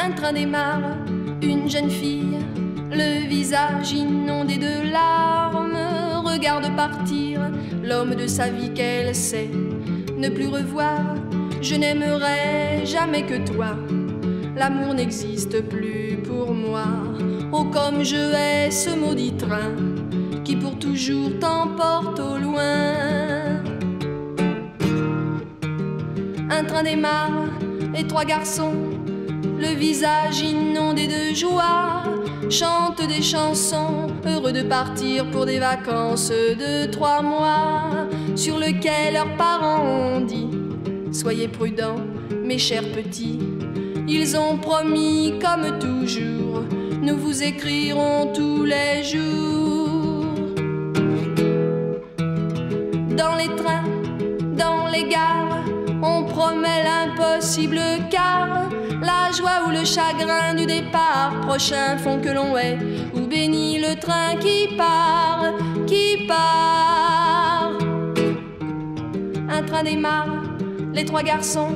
Un train démarre, une jeune fille, le visage inondé de larmes, regarde partir l'homme de sa vie qu'elle sait ne plus revoir. Je n'aimerai jamais que toi, l'amour n'existe plus pour moi. Oh, comme je hais ce maudit train qui pour toujours t'emporte au loin. Un train démarre et trois garçons, le visage inondé de joie, chantent des chansons, heureux de partir pour des vacances de 3 mois, sur lesquelles leurs parents ont dit: soyez prudents, mes chers petits. Ils ont promis, comme toujours, nous vous écrirons tous les jours. Dans les trains, dans les gares, on promet l'impossible car la joie ou le chagrin du départ prochain font que l'on hait ou bénit le train qui part, qui part. Un train démarre, les trois garçons,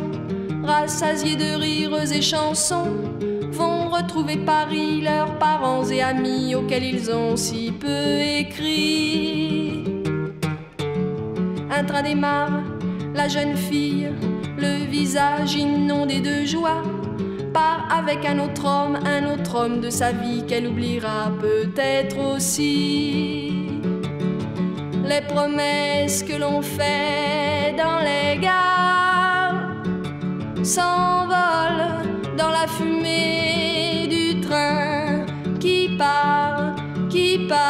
rassasiés de rires et chansons, vont retrouver Paris, leurs parents et amis auxquels ils ont si peu écrit. Un train démarre, la jeune fille, le visage inondé de joie, part avec un autre homme de sa vie qu'elle oubliera peut-être aussi. Les promesses que l'on fait dans les gares s'envolent dans la fumée du train qui part, qui part.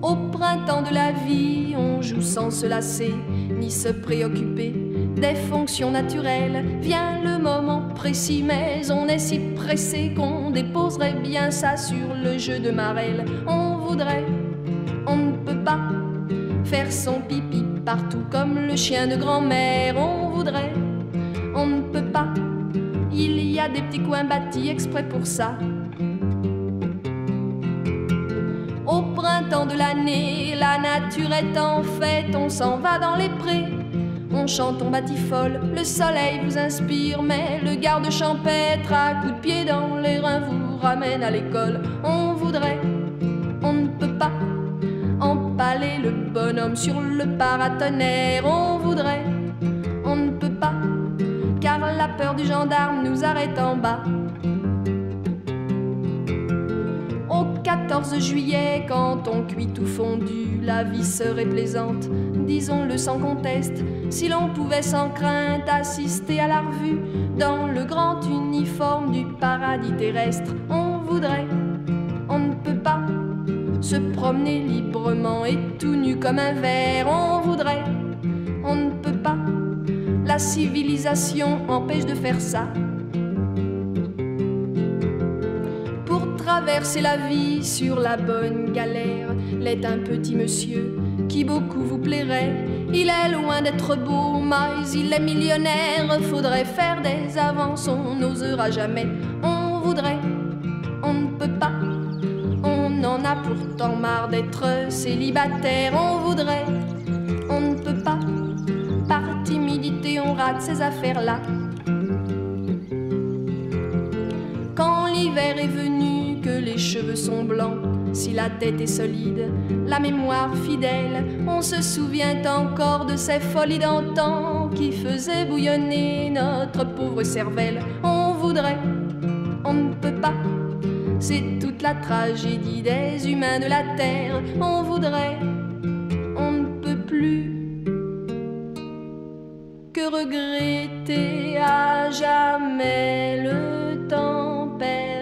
Au printemps de la vie, on joue sans se lasser, ni se préoccuper des fonctions naturelles. Vient le moment précis, mais on est si pressé qu'on déposerait bien ça sur le jeu de Marelle. On voudrait, on ne peut pas, faire son pipi partout comme le chien de grand-mère. On voudrait, on ne peut pas, il y a des petits coins bâtis exprès pour ça. Au printemps de l'année, la nature est en fête, on s'en va dans les prés, on chante, on batifole, le soleil vous inspire, mais le garde champêtre à coups de pied dans les reins vous ramène à l'école. On voudrait, on ne peut pas, empaler le bonhomme sur le paratonnerre. On voudrait, on ne peut pas, car la peur du gendarme nous arrête en bas. Au 14 juillet, quand on cuit tout fondu, la vie serait plaisante, disons-le sans conteste, si l'on pouvait sans crainte assister à la revue dans le grand uniforme du paradis terrestre. On voudrait, on ne peut pas, se promener librement et tout nu comme un ver. On voudrait, on ne peut pas, la civilisation empêche de faire ça. Traverser la vie sur la bonne galère l'est un petit monsieur qui beaucoup vous plairait. Il est loin d'être beau, mais il est millionnaire. Faudrait faire des avances, on n'osera jamais. On voudrait, on ne peut pas, on en a pourtant marre d'être célibataire. On voudrait, on ne peut pas, par timidité on rate ces affaires-là. Quand l'hiver est venu, que les cheveux sont blancs, si la tête est solide, la mémoire fidèle, on se souvient encore de ces folies d'antan qui faisaient bouillonner notre pauvre cervelle. On voudrait, on ne peut pas, c'est toute la tragédie des humains de la terre. On voudrait, on ne peut plus que regretter à jamais le temps perdu.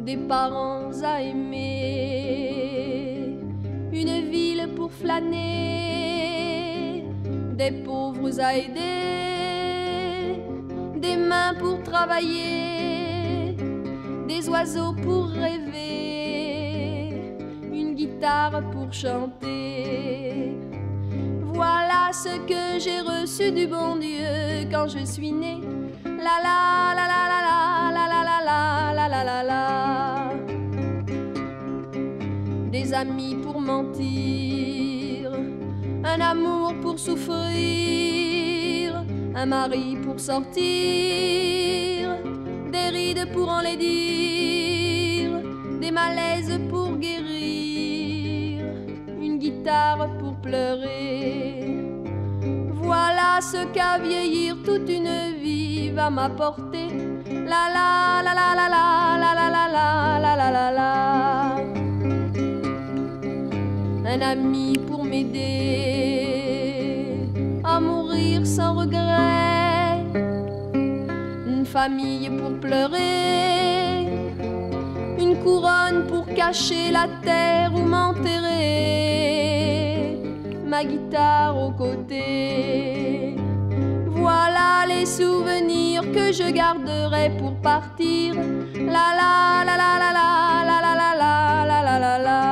Des parents à aimer, une ville pour flâner, des pauvres à aider, des mains pour travailler, des oiseaux pour rêver, une guitare pour chanter. Voilà ce que j'ai reçu du bon Dieu quand je suis née. La la la la la la la la la la la la la. Des amis pour mentir, un amour pour souffrir, un mari pour sortir, des rides pour enlaidir, des malaises pour guérir, une guitare pour pleurer. Voilà ce qu'à vieillir toute une vie va m'apporter. La la la la la la la la la la la la la. Un ami pour m'aider à mourir sans regret, une famille pour pleurer, une couronne pour cacher la terre ou m'enterrer, ma guitare aux côtés. Voilà les souvenirs que je garderai pour partir. La la la la la la la la la la la la la.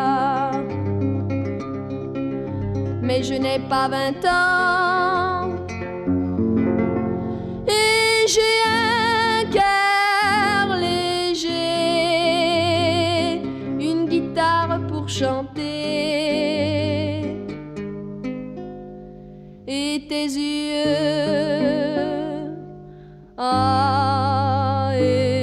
Mais je n'ai pas 20 ans et j'ai un cœur léger, une guitare pour chanter et tes yeux à aimer.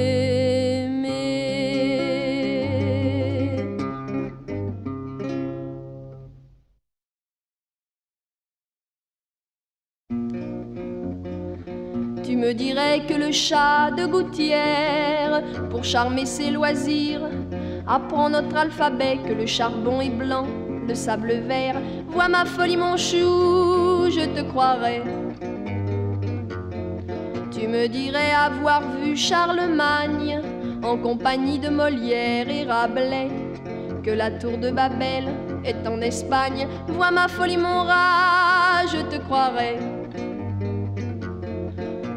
Tu me dirais que le chat de gouttière, pour charmer ses loisirs, apprend notre alphabet, que le charbon est blanc, le sable vert. Vois ma folie mon chou, je te croirais. Tu me dirais avoir vu Charlemagne en compagnie de Molière et Rabelais, que la tour de Babel est en Espagne. Vois ma folie mon rat, je te croirais.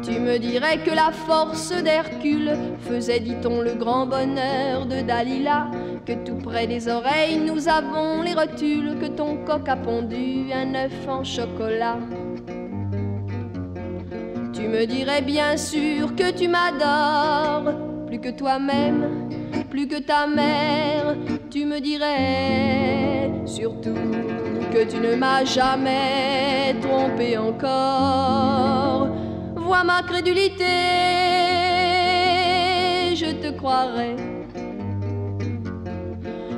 Tu me dirais que la force d'Hercule faisait, dit-on, le grand bonheur de Dalila, que tout près des oreilles nous avons les rotules, que ton coq a pondu un œuf en chocolat. Tu me dirais bien sûr que tu m'adores, plus que toi-même, plus que ta mère. Tu me dirais surtout que tu ne m'as jamais trompé encore. Vois ma crédulité, je te croirais.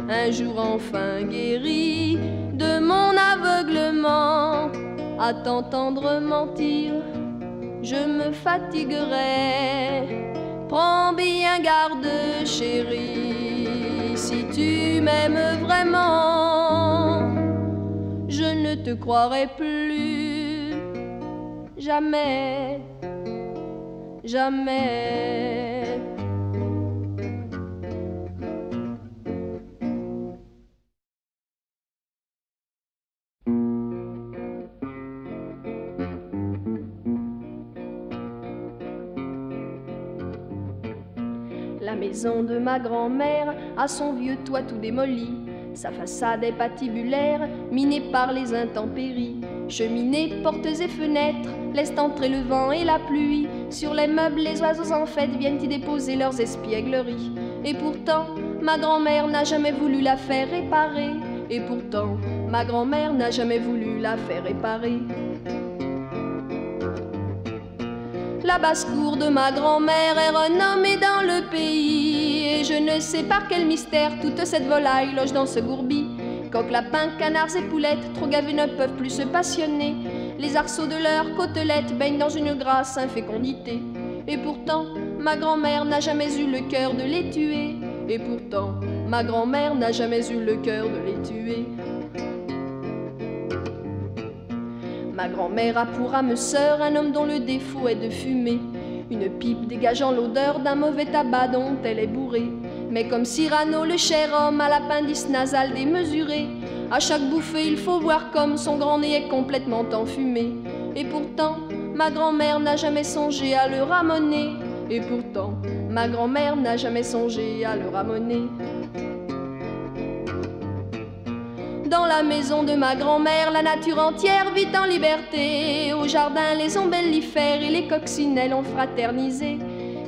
Un jour enfin guéri de mon aveuglement, à t'entendre mentir, je me fatiguerai. Prends bien garde, chérie, si tu m'aimes vraiment, je ne te croirai plus, jamais, jamais. La maison de ma grand-mère a son vieux toit tout démoli. Sa façade est patibulaire, minée par les intempéries. Cheminées, portes et fenêtres laissent entrer le vent et la pluie. Sur les meubles, les oiseaux en fête viennent y déposer leurs espiègleries. Et pourtant, ma grand-mère n'a jamais voulu la faire réparer. Et pourtant, ma grand-mère n'a jamais voulu la faire réparer. La basse-cour de ma grand-mère est renommée dans le pays, et je ne sais par quel mystère toute cette volaille loge dans ce gourbi. Coqs, lapins, canards et poulettes, trop gavés ne peuvent plus se passionner. Les arceaux de leurs côtelettes baignent dans une grasse infécondité. Et pourtant, ma grand-mère n'a jamais eu le cœur de les tuer. Et pourtant, ma grand-mère n'a jamais eu le cœur de les tuer. Ma grand-mère a pour âme sœur un homme dont le défaut est de fumer, une pipe dégageant l'odeur d'un mauvais tabac dont elle est bourrée. Mais comme Cyrano, le cher homme, a l'appendice nasal démesuré, à chaque bouffée il faut voir comme son grand nez est complètement enfumé. Et pourtant, ma grand-mère n'a jamais songé à le ramener. Et pourtant, ma grand-mère n'a jamais songé à le ramener. Dans la maison de ma grand-mère, la nature entière vit en liberté. Au jardin, les ombellifères et les coccinelles ont fraternisé.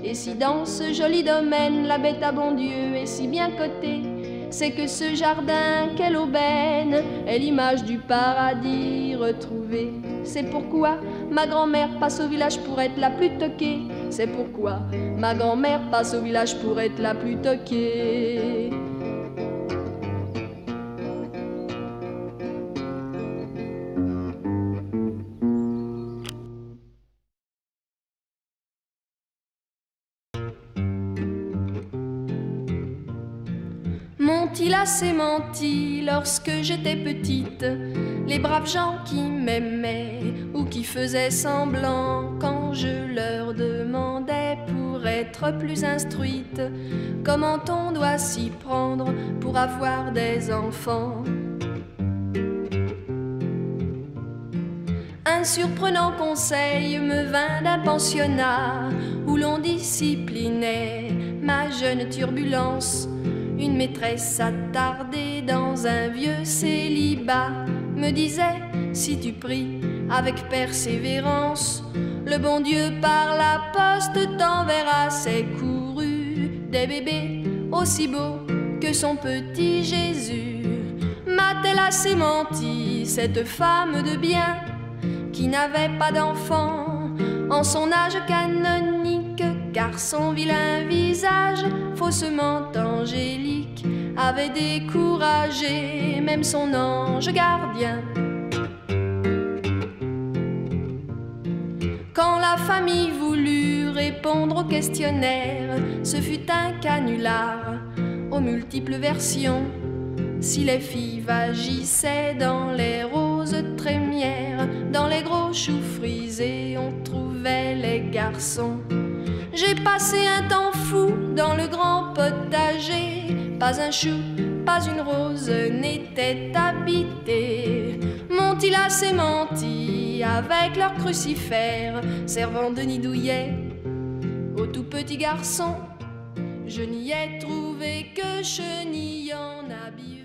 Et si dans ce joli domaine, la bête à bon Dieu est si bien cotée, c'est que ce jardin, quelle aubaine, est l'image du paradis retrouvé. C'est pourquoi ma grand-mère passe au village pour être la plus toquée. C'est pourquoi ma grand-mère passe au village pour être la plus toquée. M'ont-ils assez menti lorsque j'étais petite? Les braves gens qui m'aimaient ou qui faisaient semblant quand je leur demandais pour être plus instruite comment on doit s'y prendre pour avoir des enfants. Un surprenant conseil me vint d'un pensionnat où l'on disciplinait ma jeune turbulence. Une maîtresse attardée dans un vieux célibat me disait: si tu pries avec persévérance, le bon Dieu par la poste t'enverra ses courus des bébés aussi beaux que son petit Jésus. M'a-t-elle assez menti, cette femme de bien, qui n'avait pas d'enfant en son âge canonique, car son vilain visage, faussement angélique, avait découragé même son ange gardien. Quand la famille voulut répondre au questionnaire, ce fut un canular aux multiples versions. Si les filles vagissaient dans les roses trémières, dans les gros choux frisés, on trouvait les garçons. J'ai passé un temps fou dans le grand potager. Pas un chou, pas une rose n'était habité. M'ont-ils assez menti avec leur crucifère, servant de nid douillet aux tout petits garçons? Je n'y ai trouvé que chenilles en habit.